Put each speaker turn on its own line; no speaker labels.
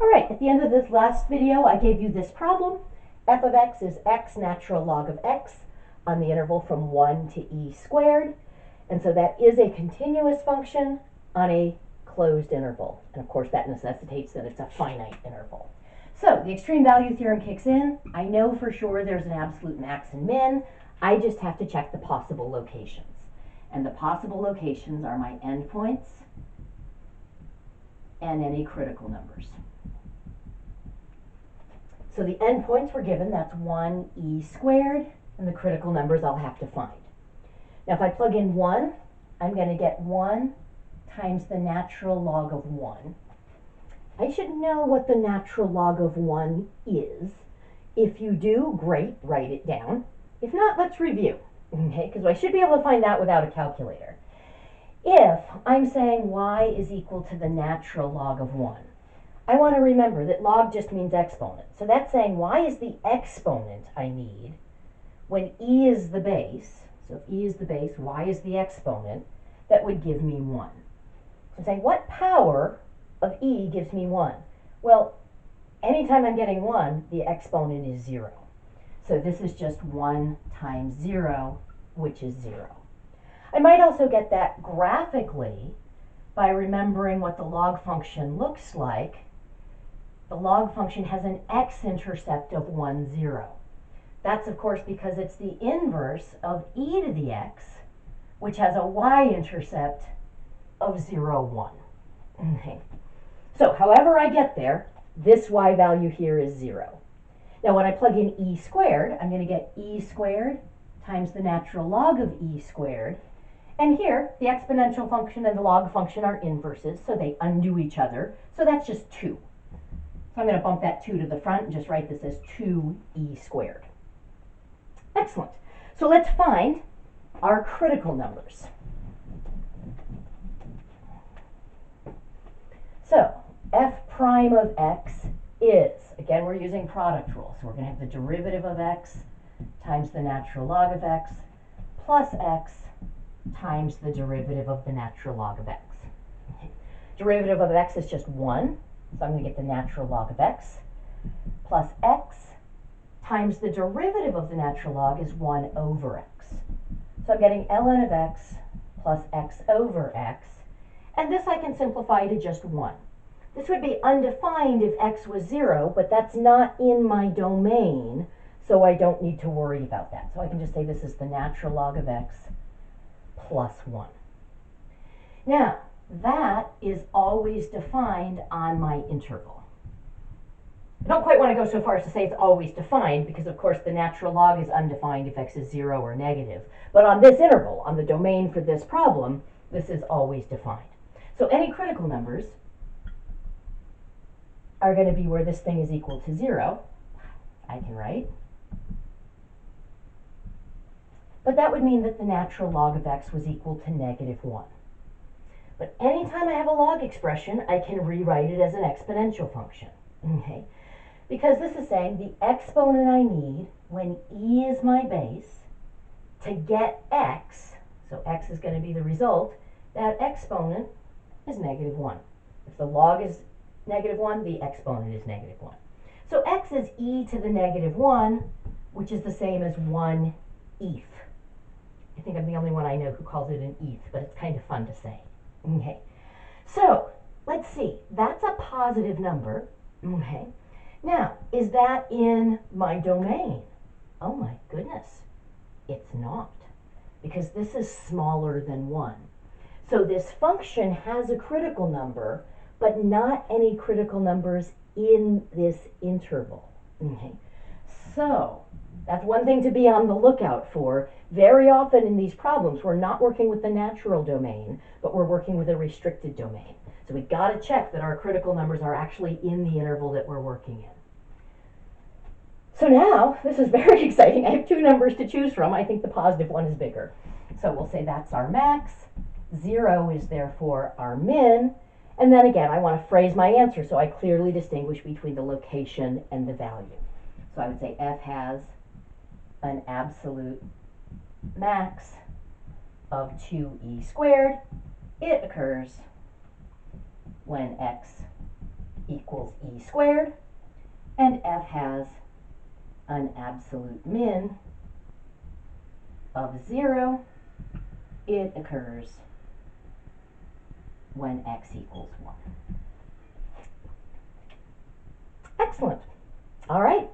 All right, at the end of this last video, I gave you this problem. F of x is x natural log of x on the interval from 1 to e squared. And so that is a continuous function on a closed interval. And of course, that necessitates that it's a finite interval. So the extreme value theorem kicks in. I know for sure there's an absolute max and min. I just have to check the possible locations. And the possible locations are my endpoints and any critical numbers. So the endpoints were given, that's 1e squared, and the critical numbers I'll have to find. Now if I plug in 1, I'm going to get 1 times the natural log of 1. I should know what the natural log of 1 is. If you do, great, write it down. If not, let's review, okay? Because I should be able to find that without a calculator. If I'm saying y is equal to the natural log of 1, I want to remember that log just means exponent. So that's saying y is the exponent I need when e is the base. So if e is the base, y is the exponent, that would give me 1. I'm saying what power of e gives me 1? Well, anytime I'm getting 1, the exponent is 0. So this is just 1 times 0, which is 0. I might also get that graphically by remembering what the log function looks like. The log function has an x-intercept of 1, 0. That's, of course, because it's the inverse of e to the x, which has a y-intercept of 0, 1. Okay. So however I get there, this y value here is 0. Now when I plug in e squared, I'm going to get e squared times the natural log of e squared. And here, the exponential function and the log function are inverses, so they undo each other. So that's just 2. So I'm going to bump that 2 to the front and just write this as 2e squared. Excellent. So let's find our critical numbers. So f prime of x is, again, we're using product rule. So we're going to have the derivative of x times the natural log of x plus x times the derivative of the natural log of x. Derivative of x is just 1. So I'm going to get the natural log of x plus x times the derivative of the natural log is 1 over x. So I'm getting ln of x plus x over x. And this I can simplify to just 1. This would be undefined if x was 0, but that's not in my domain, so I don't need to worry about that. So I can just say this is the natural log of x plus 1. Now, that is always defined on my interval. I don't quite want to go so far as to say it's always defined because, of course, the natural log is undefined if x is 0 or negative. But on this interval, on the domain for this problem, this is always defined. So any critical numbers are going to be where this thing is equal to 0. I can write. But that would mean that the natural log of x was equal to negative 1. But anytime I have a log expression, I can rewrite it as an exponential function. Okay? Because this is saying the exponent I need when e is my base to get x, so x is going to be the result, that exponent is negative 1. If the log is negative 1, the exponent is negative 1. So x is e to the negative 1, which is the same as 1 eth. I think I'm the only one I know who calls it an eth, but it's kind of fun to say. Okay, so let's see. That's a positive number. Okay, now is that in my domain? Oh my goodness, it's not, because this is smaller than 1. So this function has a critical number, but not any critical numbers in this interval. Okay, so that's one thing to be on the lookout for. Very often in these problems, we're not working with the natural domain, but we're working with a restricted domain. So we've got to check that our critical numbers are actually in the interval that we're working in. So now, this is very exciting. I have 2 numbers to choose from. I think the positive one is bigger. So we'll say that's our max. 0 is therefore our min. And then again, I want to phrase my answer so I clearly distinguish between the location and the value. So I would say f has an absolute max of 2e squared. It occurs when x equals e squared, and f has an absolute min of 0. It occurs when x equals 1. Excellent. All right.